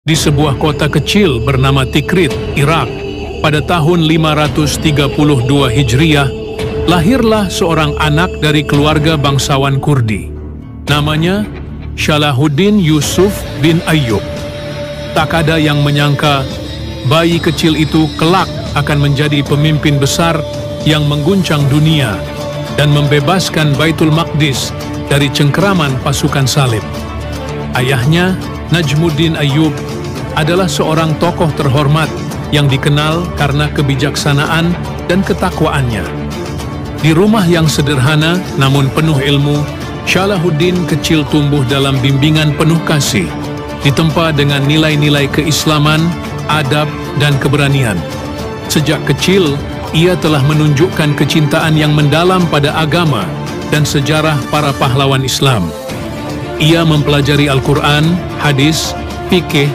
di sebuah kota kecil bernama Tikrit, Irak. Pada tahun 532 Hijriah, lahirlah seorang anak dari keluarga bangsawan Kurdi. Namanya Salahuddin Yusuf bin Ayyub. Tak ada yang menyangka bayi kecil itu kelak akan menjadi pemimpin besar yang mengguncang dunia dan membebaskan Baitul Maqdis dari cengkeraman pasukan salib. Ayahnya, Najmuddin Ayyub, adalah seorang tokoh terhormat yang dikenal karena kebijaksanaan dan ketakwaannya. Di rumah yang sederhana namun penuh ilmu, Salahuddin kecil tumbuh dalam bimbingan penuh kasih, ditempa dengan nilai-nilai keislaman, adab, dan keberanian. Sejak kecil, ia telah menunjukkan kecintaan yang mendalam pada agama dan sejarah para pahlawan Islam. Ia mempelajari Al-Quran, hadis, fikih,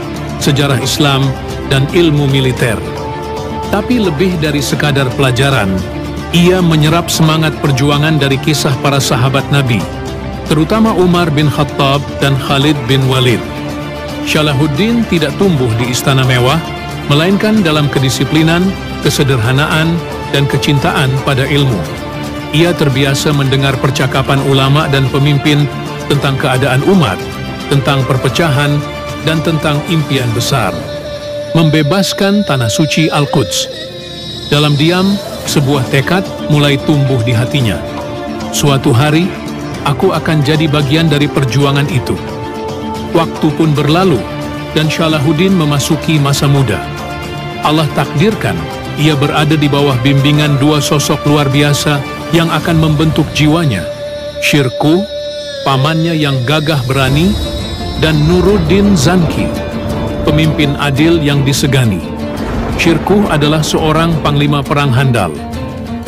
sejarah Islam, dan ilmu militer. Tapi lebih dari sekadar pelajaran, ia menyerap semangat perjuangan dari kisah para sahabat Nabi, terutama Umar bin Khattab dan Khalid bin Walid. Salahuddin tidak tumbuh di istana mewah, melainkan dalam kedisiplinan, kesederhanaan, dan kecintaan pada ilmu. Ia terbiasa mendengar percakapan ulama dan pemimpin tentang keadaan umat, tentang perpecahan, dan tentang impian besar. Membebaskan tanah suci Al-Quds. Dalam diam, sebuah tekad mulai tumbuh di hatinya. Suatu hari, aku akan jadi bagian dari perjuangan itu. Waktu pun berlalu, dan Salahuddin memasuki masa muda. Allah takdirkan, ia berada di bawah bimbingan dua sosok luar biasa yang akan membentuk jiwanya. Syirkuh, pamannya yang gagah berani, dan Nuruddin Zanki, pemimpin adil yang disegani. Syirkuh adalah seorang panglima perang handal.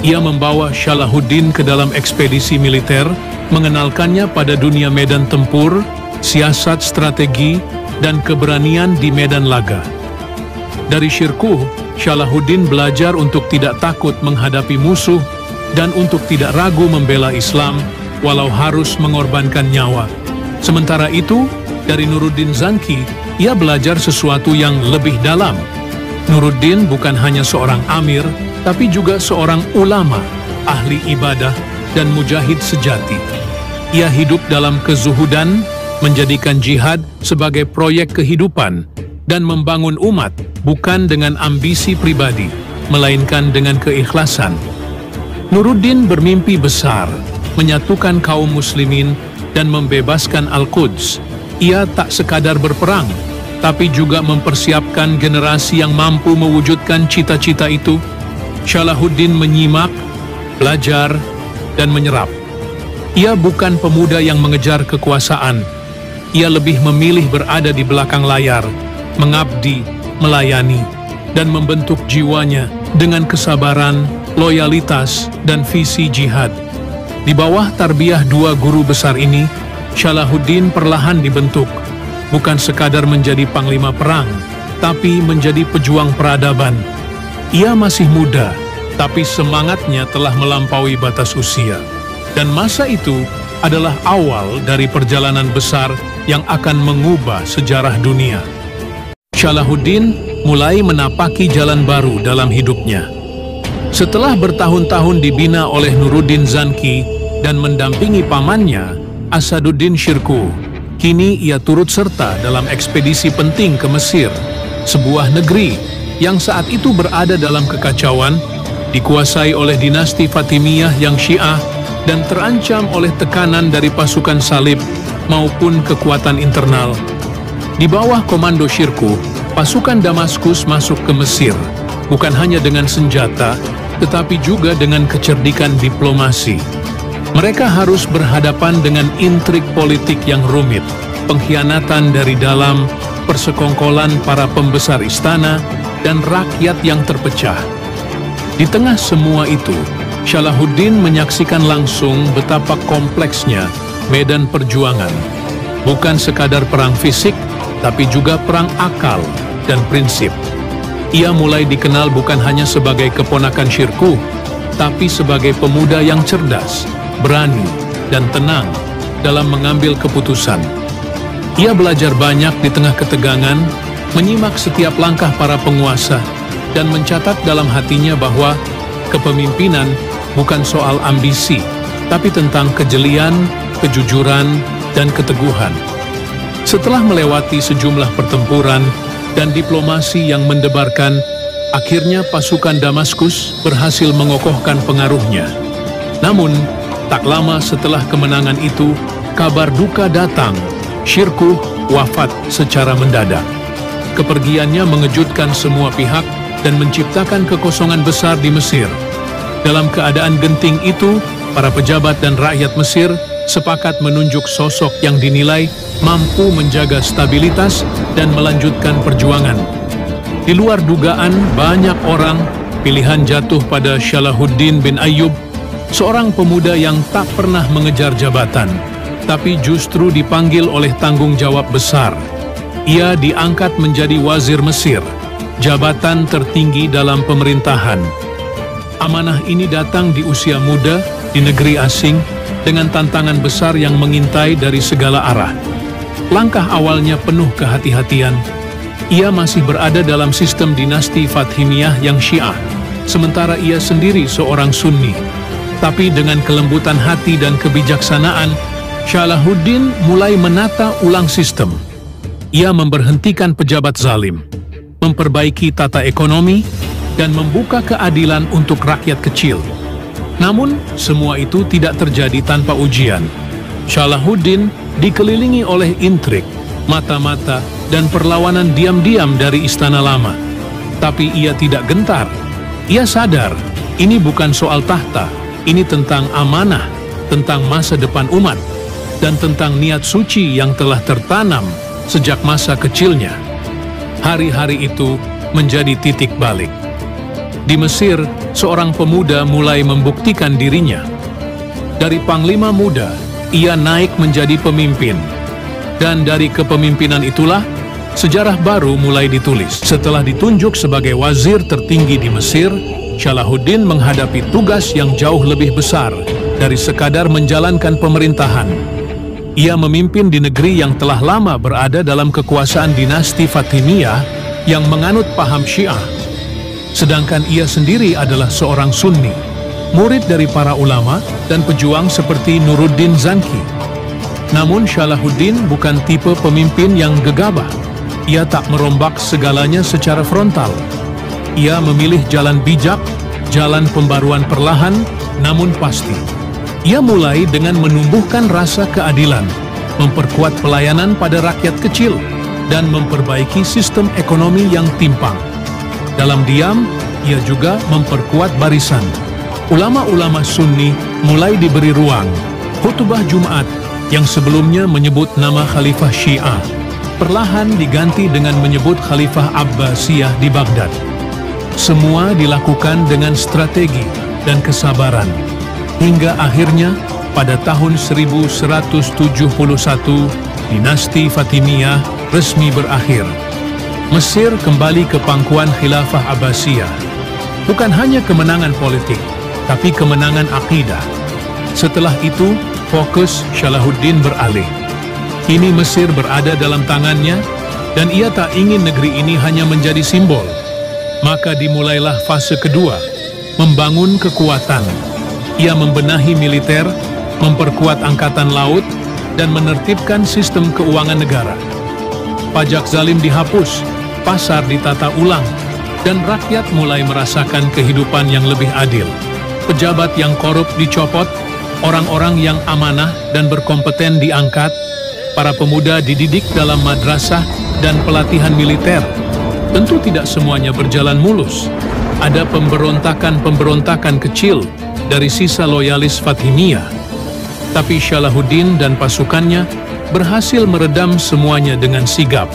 Ia membawa Salahuddin ke dalam ekspedisi militer, mengenalkannya pada dunia medan tempur, siasat strategi, dan keberanian di medan laga. Dari Syirkuh, Salahuddin belajar untuk tidak takut menghadapi musuh dan untuk tidak ragu membela Islam walau harus mengorbankan nyawa. Sementara itu, dari Nuruddin Zanki, ia belajar sesuatu yang lebih dalam. Nuruddin bukan hanya seorang amir, tapi juga seorang ulama, ahli ibadah, dan mujahid sejati. Ia hidup dalam kezuhudan, menjadikan jihad sebagai proyek kehidupan, dan membangun umat bukan dengan ambisi pribadi, melainkan dengan keikhlasan. Nuruddin bermimpi besar, menyatukan kaum muslimin, dan membebaskan Al-Quds. Ia tak sekadar berperang, tapi juga mempersiapkan generasi yang mampu mewujudkan cita-cita itu. Salahuddin menyimak, belajar, dan menyerap. Ia bukan pemuda yang mengejar kekuasaan. Ia lebih memilih berada di belakang layar, mengabdi, melayani, dan membentuk jiwanya dengan kesabaran, loyalitas, dan visi jihad. Di bawah tarbiyah dua guru besar ini, Salahuddin perlahan dibentuk, bukan sekadar menjadi panglima perang, tapi menjadi pejuang peradaban. Ia masih muda, tapi semangatnya telah melampaui batas usia. Dan masa itu adalah awal dari perjalanan besar yang akan mengubah sejarah dunia. Salahuddin mulai menapaki jalan baru dalam hidupnya. Setelah bertahun-tahun dibina oleh Nuruddin Zanki dan mendampingi pamannya, Asaduddin Syirkuh, kini ia turut serta dalam ekspedisi penting ke Mesir, sebuah negeri yang saat itu berada dalam kekacauan, dikuasai oleh dinasti Fatimiyah yang Syiah dan terancam oleh tekanan dari pasukan salib maupun kekuatan internal. Di bawah komando Syirkuh, pasukan Damaskus masuk ke Mesir, bukan hanya dengan senjata, tetapi juga dengan kecerdikan diplomasi. Mereka harus berhadapan dengan intrik politik yang rumit, pengkhianatan dari dalam, persekongkolan para pembesar istana, dan rakyat yang terpecah. Di tengah semua itu, Salahuddin menyaksikan langsung betapa kompleksnya medan perjuangan. Bukan sekadar perang fisik, tapi juga perang akal dan prinsip. Ia mulai dikenal bukan hanya sebagai keponakan Syirkuh, tapi sebagai pemuda yang cerdas, berani, dan tenang dalam mengambil keputusan. Ia belajar banyak di tengah ketegangan, menyimak setiap langkah para penguasa, dan mencatat dalam hatinya bahwa kepemimpinan bukan soal ambisi, tapi tentang kejelian, kejujuran, dan keteguhan. Setelah melewati sejumlah pertempuran dan diplomasi yang mendebarkan, akhirnya pasukan Damaskus berhasil mengokohkan pengaruhnya. Namun, tak lama setelah kemenangan itu, kabar duka datang. Syirkuh wafat secara mendadak. Kepergiannya mengejutkan semua pihak dan menciptakan kekosongan besar di Mesir. Dalam keadaan genting itu, para pejabat dan rakyat Mesir sepakat menunjuk sosok yang dinilai mampu menjaga stabilitas dan melanjutkan perjuangan. Di luar dugaan banyak orang, pilihan jatuh pada Salahuddin bin Ayyub, seorang pemuda yang tak pernah mengejar jabatan, tapi justru dipanggil oleh tanggung jawab besar. Ia diangkat menjadi wazir Mesir, jabatan tertinggi dalam pemerintahan. Amanah ini datang di usia muda, di negeri asing, dengan tantangan besar yang mengintai dari segala arah. Langkah awalnya penuh kehati-hatian. Ia masih berada dalam sistem dinasti Fatimiyah yang Syiah, sementara ia sendiri seorang Sunni. Tapi dengan kelembutan hati dan kebijaksanaan, Salahuddin mulai menata ulang sistem. Ia memberhentikan pejabat zalim, memperbaiki tata ekonomi, dan membuka keadilan untuk rakyat kecil. Namun, semua itu tidak terjadi tanpa ujian. Salahuddin dikelilingi oleh intrik, mata-mata, dan perlawanan diam-diam dari istana lama. Tapi ia tidak gentar. Ia sadar, ini bukan soal tahta, ini tentang amanah, tentang masa depan umat, dan tentang niat suci yang telah tertanam sejak masa kecilnya. Hari-hari itu menjadi titik balik. Di Mesir, seorang pemuda mulai membuktikan dirinya. Dari panglima muda, ia naik menjadi pemimpin. Dan dari kepemimpinan itulah, sejarah baru mulai ditulis. Setelah ditunjuk sebagai wazir tertinggi di Mesir, Salahuddin menghadapi tugas yang jauh lebih besar dari sekadar menjalankan pemerintahan. Ia memimpin di negeri yang telah lama berada dalam kekuasaan dinasti Fatimiyah yang menganut paham Syiah. Sedangkan ia sendiri adalah seorang Sunni, murid dari para ulama dan pejuang seperti Nuruddin Zanki. Namun Salahuddin bukan tipe pemimpin yang gegabah. Ia tak merombak segalanya secara frontal. Ia memilih jalan bijak, jalan pembaruan perlahan, namun pasti. Ia mulai dengan menumbuhkan rasa keadilan, memperkuat pelayanan pada rakyat kecil, dan memperbaiki sistem ekonomi yang timpang. Dalam diam, ia juga memperkuat barisan. Ulama-ulama Sunni mulai diberi ruang. Khutbah Jumat yang sebelumnya menyebut nama Khalifah Syiah perlahan diganti dengan menyebut Khalifah Abbasiyah di Baghdad. Semua dilakukan dengan strategi dan kesabaran. Hingga akhirnya pada tahun 1171, dinasti Fatimiyah resmi berakhir. Mesir kembali ke pangkuan Khilafah Abbasiyah. Bukan hanya kemenangan politik, tapi kemenangan akidah. Setelah itu, fokus Salahuddin beralih. Kini Mesir berada dalam tangannya, dan ia tak ingin negeri ini hanya menjadi simbol. Maka dimulailah fase kedua, membangun kekuatan. Ia membenahi militer, memperkuat angkatan laut, dan menertibkan sistem keuangan negara. Pajak zalim dihapus, pasar ditata ulang, dan rakyat mulai merasakan kehidupan yang lebih adil. Pejabat yang korup dicopot, orang-orang yang amanah dan berkompeten diangkat, para pemuda dididik dalam madrasah dan pelatihan militer. Tentu tidak semuanya berjalan mulus. Ada pemberontakan-pemberontakan kecil dari sisa loyalis Fatimiyah. Tapi Salahuddin dan pasukannya berhasil meredam semuanya dengan sigap.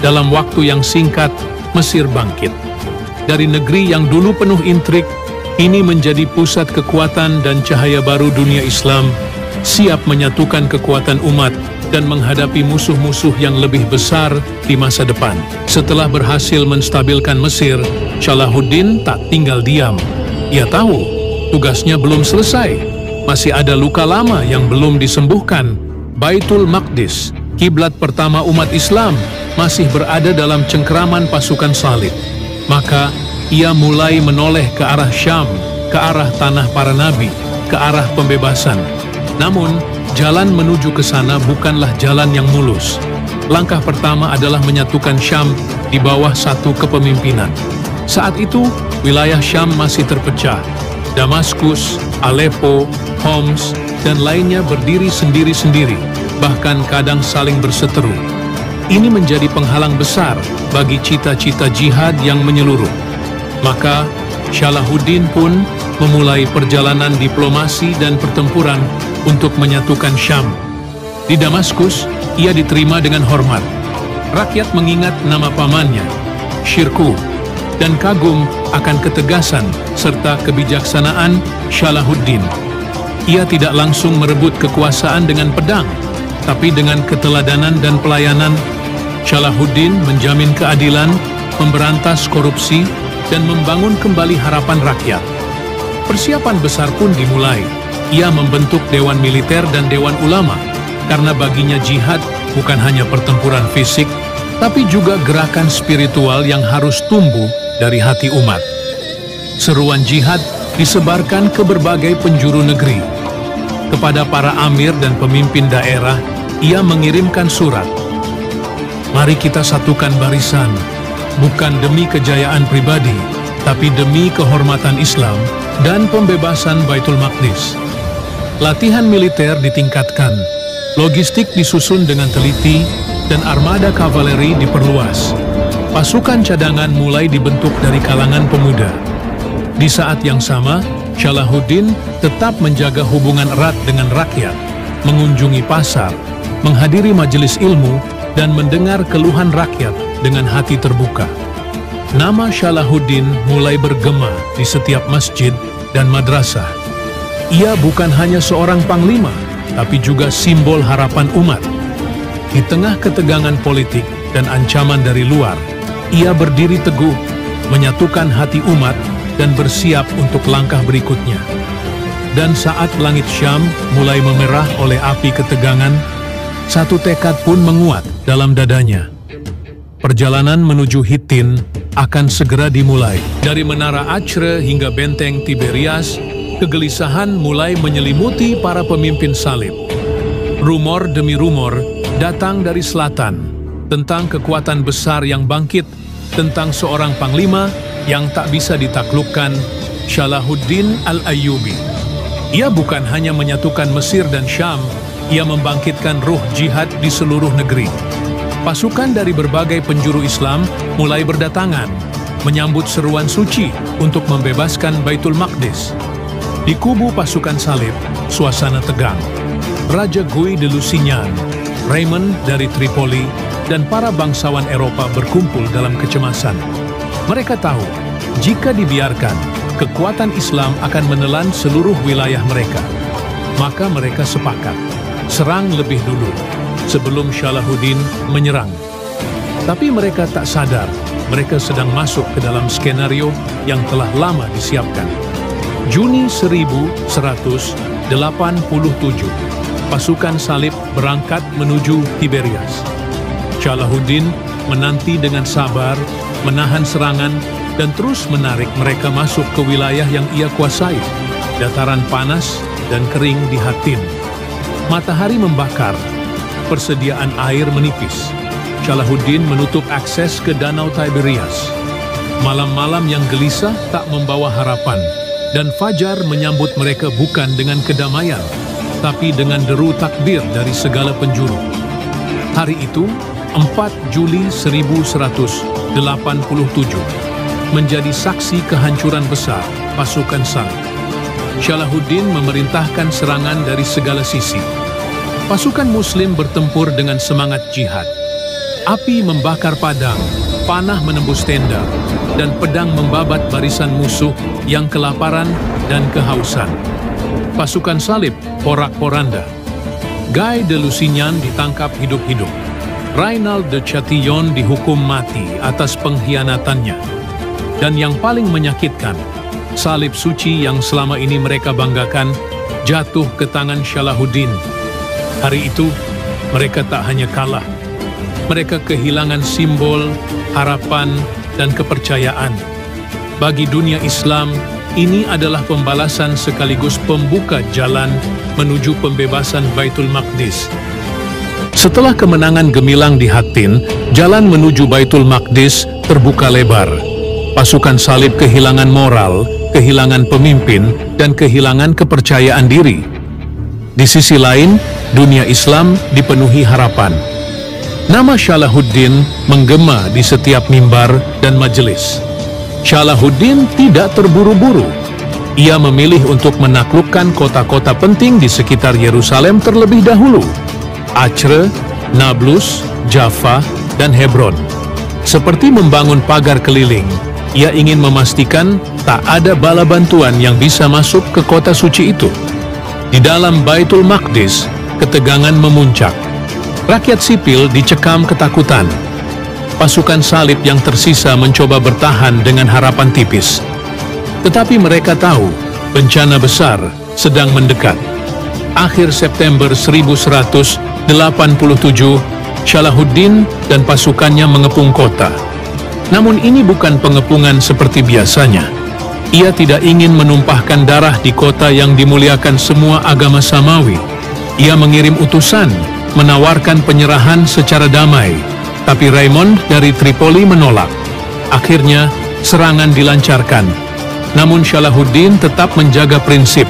Dalam waktu yang singkat, Mesir bangkit. Dari negeri yang dulu penuh intrik, ini menjadi pusat kekuatan dan cahaya baru dunia Islam, siap menyatukan kekuatan umat dan menghadapi musuh-musuh yang lebih besar di masa depan. Setelah berhasil menstabilkan Mesir, Salahuddin tak tinggal diam. Ia tahu, tugasnya belum selesai. Masih ada luka lama yang belum disembuhkan. Baitul Maqdis, kiblat pertama umat Islam, masih berada dalam cengkeraman pasukan salib. Maka ia mulai menoleh ke arah Syam, ke arah tanah para nabi, ke arah pembebasan. Namun, jalan menuju ke sana bukanlah jalan yang mulus. Langkah pertama adalah menyatukan Syam di bawah satu kepemimpinan. Saat itu, wilayah Syam masih terpecah. Damaskus, Aleppo, Homs, dan lainnya berdiri sendiri-sendiri, bahkan kadang saling berseteru. Ini menjadi penghalang besar bagi cita-cita jihad yang menyeluruh. Maka, Salahuddin pun memulai perjalanan diplomasi dan pertempuran untuk menyatukan Syam. Di Damaskus, ia diterima dengan hormat. Rakyat mengingat nama pamannya, Shirkuh, dan kagum akan ketegasan serta kebijaksanaan Salahuddin. Ia tidak langsung merebut kekuasaan dengan pedang, tapi dengan keteladanan dan pelayanan. Salahuddin menjamin keadilan, memberantas korupsi, dan membangun kembali harapan rakyat. Persiapan besar pun dimulai. Ia membentuk dewan militer dan dewan ulama, karena baginya jihad bukan hanya pertempuran fisik, tapi juga gerakan spiritual yang harus tumbuh dari hati umat. Seruan jihad disebarkan ke berbagai penjuru negeri. Kepada para amir dan pemimpin daerah, ia mengirimkan surat. Mari kita satukan barisan, bukan demi kejayaan pribadi, tapi demi kehormatan Islam dan pembebasan Baitul Maqdis. Latihan militer ditingkatkan, logistik disusun dengan teliti, dan armada kavaleri diperluas. Pasukan cadangan mulai dibentuk dari kalangan pemuda. Di saat yang sama, Salahuddin tetap menjaga hubungan erat dengan rakyat, mengunjungi pasar, menghadiri majelis ilmu, dan mendengar keluhan rakyat dengan hati terbuka. Nama Salahuddin mulai bergema di setiap masjid dan madrasah. Ia bukan hanya seorang panglima, tapi juga simbol harapan umat. Di tengah ketegangan politik dan ancaman dari luar, ia berdiri teguh, menyatukan hati umat, dan bersiap untuk langkah berikutnya. Dan saat langit Syam mulai memerah oleh api ketegangan, satu tekad pun menguat dalam dadanya. Perjalanan menuju Hittin akan segera dimulai. Dari Menara Acre hingga Benteng Tiberias, kegelisahan mulai menyelimuti para pemimpin salib. Rumor demi rumor datang dari selatan tentang kekuatan besar yang bangkit, tentang seorang panglima yang tak bisa ditaklukkan, Salahuddin Al-Ayyubi. Ia bukan hanya menyatukan Mesir dan Syam, ia membangkitkan ruh jihad di seluruh negeri. Pasukan dari berbagai penjuru Islam mulai berdatangan, menyambut seruan suci untuk membebaskan Baitul Maqdis. Di kubu pasukan salib, suasana tegang. Raja Guy de Lusignan, Raymond dari Tripoli, dan para bangsawan Eropa berkumpul dalam kecemasan. Mereka tahu, jika dibiarkan, kekuatan Islam akan menelan seluruh wilayah mereka. Maka mereka sepakat, serang lebih dulu, sebelum Salahuddin menyerang. Tapi mereka tak sadar, mereka sedang masuk ke dalam skenario yang telah lama disiapkan. Juni 1187, pasukan salib berangkat menuju Tiberias. Salahuddin menanti dengan sabar, menahan serangan, dan terus menarik mereka masuk ke wilayah yang ia kuasai, dataran panas dan kering di Hattin. Matahari membakar, persediaan air menipis. Salahuddin menutup akses ke Danau Tiberias. Malam-malam yang gelisah tak membawa harapan, dan fajar menyambut mereka bukan dengan kedamaian, tapi dengan deru takbir dari segala penjuru. Hari itu, 4 Juli 1187, menjadi saksi kehancuran besar pasukan salib. Salahuddin memerintahkan serangan dari segala sisi. Pasukan Muslim bertempur dengan semangat jihad. Api membakar padang, panah menembus tenda, dan pedang membabat barisan musuh yang kelaparan dan kehausan. Pasukan salib porak-poranda. Guy de Lusignan ditangkap hidup-hidup. Raynald de Chatillon dihukum mati atas pengkhianatannya. Dan yang paling menyakitkan, salib suci yang selama ini mereka banggakan jatuh ke tangan Salahuddin. Hari itu, mereka tak hanya kalah, mereka kehilangan simbol, harapan, dan kepercayaan. Bagi dunia Islam, ini adalah pembalasan sekaligus pembuka jalan menuju pembebasan Baitul Maqdis. Setelah kemenangan gemilang di Hattin, jalan menuju Baitul Maqdis terbuka lebar. Pasukan salib kehilangan moral, kehilangan pemimpin, dan kehilangan kepercayaan diri. Di sisi lain, dunia Islam dipenuhi harapan. Nama Salahuddin menggema di setiap mimbar dan majelis. Salahuddin tidak terburu-buru. Ia memilih untuk menaklukkan kota-kota penting di sekitar Yerusalem terlebih dahulu. Acre, Nablus, Jaffa, dan Hebron. Seperti membangun pagar keliling, ia ingin memastikan tak ada bala bantuan yang bisa masuk ke kota suci itu. Di dalam Baitul Maqdis, ketegangan memuncak. Rakyat sipil dicekam ketakutan. Pasukan salib yang tersisa mencoba bertahan dengan harapan tipis. Tetapi mereka tahu bencana besar sedang mendekat. Akhir September 1187, Salahuddin dan pasukannya mengepung kota. Namun ini bukan pengepungan seperti biasanya. Ia tidak ingin menumpahkan darah di kota yang dimuliakan semua agama samawi. Ia mengirim utusan, menawarkan penyerahan secara damai. Tapi Raymond dari Tripoli menolak. Akhirnya, serangan dilancarkan. Namun Salahuddin tetap menjaga prinsip,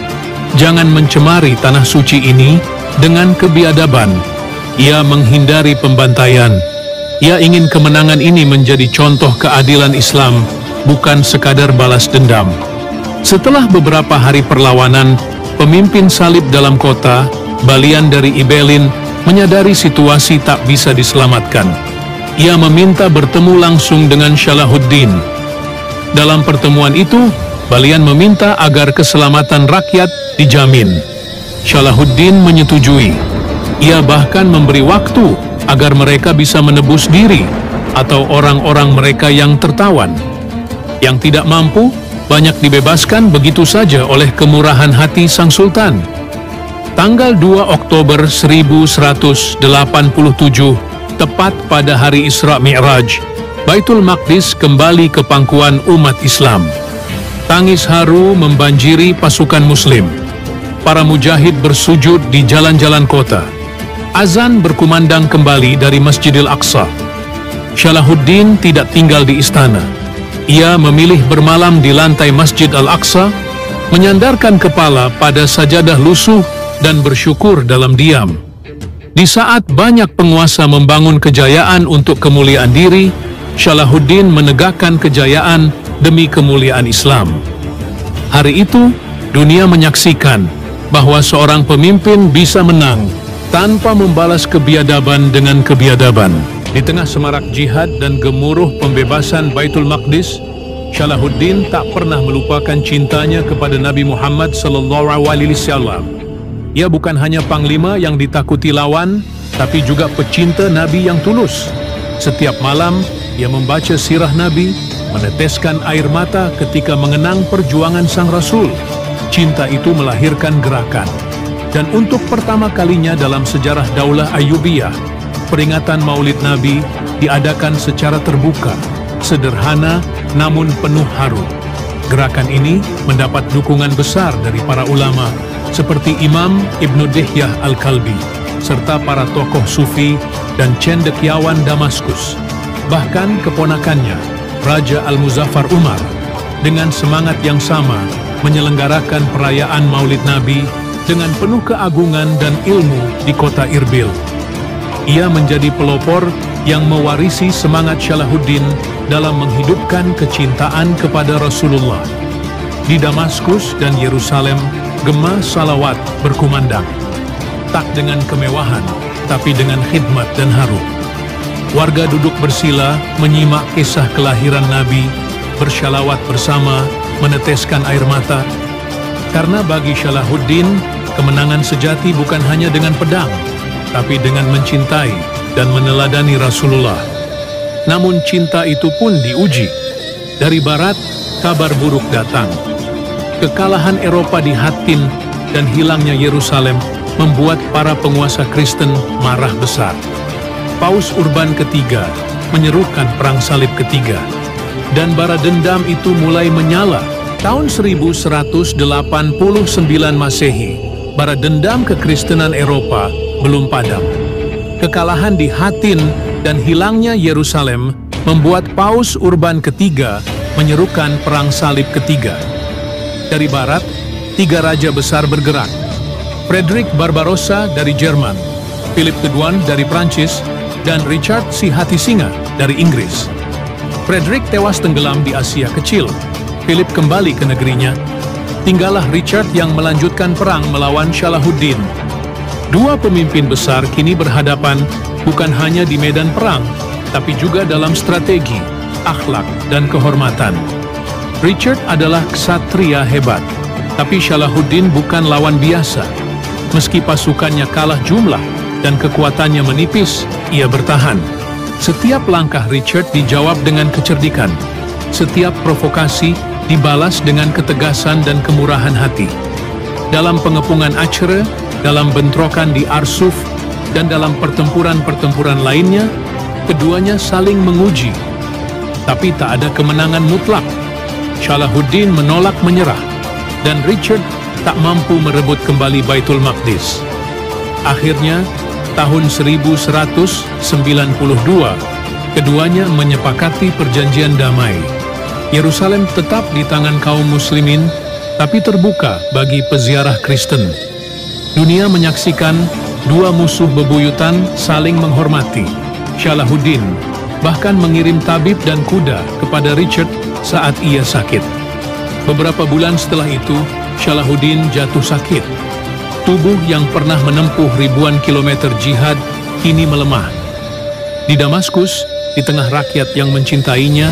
jangan mencemari tanah suci ini dengan kebiadaban. Ia menghindari pembantaian. Ia ingin kemenangan ini menjadi contoh keadilan Islam, bukan sekadar balas dendam. Setelah beberapa hari perlawanan, pemimpin salib dalam kota, Balian dari Ibelin, menyadari situasi tak bisa diselamatkan. Ia meminta bertemu langsung dengan Salahuddin. Dalam pertemuan itu, Balian meminta agar keselamatan rakyat dijamin. Salahuddin menyetujui. Ia bahkan memberi waktu agar mereka bisa menebus diri atau orang-orang mereka yang tertawan. Yang tidak mampu, banyak dibebaskan begitu saja oleh kemurahan hati sang sultan. Tanggal 2 Oktober 1187, tepat pada hari Isra Mi'raj, Baitul Maqdis kembali ke pangkuan umat Islam. Tangis haru membanjiri pasukan Muslim. Para mujahid bersujud di jalan-jalan kota. Azan berkumandang kembali dari Masjidil Aqsa. Salahuddin tidak tinggal di istana. Ia memilih bermalam di lantai Masjid Al-Aqsa, menyandarkan kepala pada sajadah lusuh dan bersyukur dalam diam. Di saat banyak penguasa membangun kejayaan untuk kemuliaan diri, Salahuddin menegakkan kejayaan demi kemuliaan Islam. Hari itu, dunia menyaksikan bahwa seorang pemimpin bisa menang tanpa membalas kebiadaban dengan kebiadaban. Di tengah semarak jihad dan gemuruh pembebasan Baitul Maqdis, Salahuddin tak pernah melupakan cintanya kepada Nabi Muhammad SAW. Ia bukan hanya panglima yang ditakuti lawan, tapi juga pecinta Nabi yang tulus. Setiap malam, ia membaca sirah Nabi, meneteskan air mata ketika mengenang perjuangan sang Rasul. Cinta itu melahirkan gerakan. Dan untuk pertama kalinya dalam sejarah Daulah Ayyubiyah, peringatan Maulid Nabi diadakan secara terbuka, sederhana namun penuh haru. Gerakan ini mendapat dukungan besar dari para ulama, seperti Imam Ibnu Dihyah Al-Kalbi, serta para tokoh sufi dan cendekiawan Damaskus. Bahkan keponakannya, Raja Al-Muzaffar Umar, dengan semangat yang sama menyelenggarakan perayaan Maulid Nabi dengan penuh keagungan dan ilmu di kota Irbil. Ia menjadi pelopor yang mewarisi semangat Salahuddin dalam menghidupkan kecintaan kepada Rasulullah. Di Damaskus dan Yerusalem, gema salawat berkumandang. Tak dengan kemewahan, tapi dengan khidmat dan haru. Warga duduk bersila menyimak kisah kelahiran Nabi, bersyalawat bersama, meneteskan air mata. Karena bagi Salahuddin, kemenangan sejati bukan hanya dengan pedang, tapi dengan mencintai dan meneladani Rasulullah. Namun cinta itu pun diuji. Dari barat, kabar buruk datang. Kekalahan Eropa di Hattin dan hilangnya Yerusalem membuat para penguasa Kristen marah besar. Paus Urban ketiga menyerukan perang salib ketiga. Dan bara dendam itu mulai menyala. Tahun 1189 Masehi, bara dendam kekristenan Eropa belum padam. Kekalahan di Hattin dan hilangnya Yerusalem membuat Paus Urban ketiga menyerukan perang salib ketiga. Dari barat, 3 raja besar bergerak. Frederick Barbarossa dari Jerman, Philip II dari Prancis, dan Richard si Hati Singa dari Inggris. Frederick tewas tenggelam di Asia Kecil. Philip kembali ke negerinya. Tinggallah Richard yang melanjutkan perang melawan Salahuddin. Dua pemimpin besar kini berhadapan bukan hanya di medan perang, tapi juga dalam strategi, akhlak, dan kehormatan. Richard adalah ksatria hebat, tapi Salahuddin bukan lawan biasa. Meski pasukannya kalah jumlah dan kekuatannya menipis, ia bertahan. Setiap langkah Richard dijawab dengan kecerdikan. Setiap provokasi dibalas dengan ketegasan dan kemurahan hati. Dalam pengepungan Acre, dalam bentrokan di Arsuf, dan dalam pertempuran-pertempuran lainnya, keduanya saling menguji. Tapi tak ada kemenangan mutlak. Salahuddin menolak menyerah, dan Richard tak mampu merebut kembali Baitul Maqdis. Akhirnya, tahun 1192, keduanya menyepakati perjanjian damai. Yerusalem tetap di tangan kaum muslimin, tapi terbuka bagi peziarah Kristen. Dunia menyaksikan dua musuh bebuyutan saling menghormati. Salahuddin bahkan mengirim tabib dan kuda kepada Richard saat ia sakit. Beberapa bulan setelah itu, Salahuddin jatuh sakit. Tubuh yang pernah menempuh ribuan kilometer jihad kini melemah. Di Damaskus, di tengah rakyat yang mencintainya,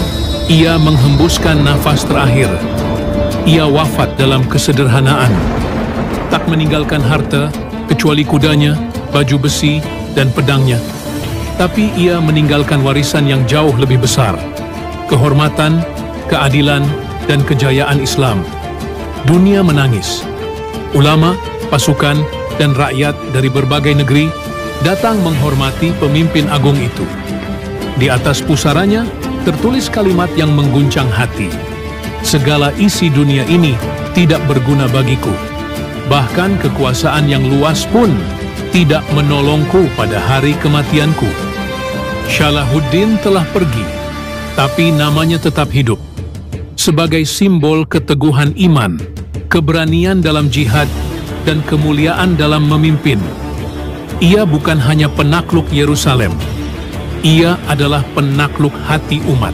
ia menghembuskan nafas terakhir. Ia wafat dalam kesederhanaan. Tak meninggalkan harta, kecuali kudanya, baju besi, dan pedangnya. Tapi ia meninggalkan warisan yang jauh lebih besar. Kehormatan, keadilan, dan kejayaan Islam. Dunia menangis. Ulama, pasukan, dan rakyat dari berbagai negeri datang menghormati pemimpin agung itu. Di atas pusaranya tertulis kalimat yang mengguncang hati. Segala isi dunia ini tidak berguna bagiku. Bahkan kekuasaan yang luas pun tidak menolongku pada hari kematianku. Salahuddin telah pergi, tapi namanya tetap hidup. Sebagai simbol keteguhan iman, keberanian dalam jihad, dan kemuliaan dalam memimpin. Ia bukan hanya penakluk Yerusalem, ia adalah penakluk hati umat.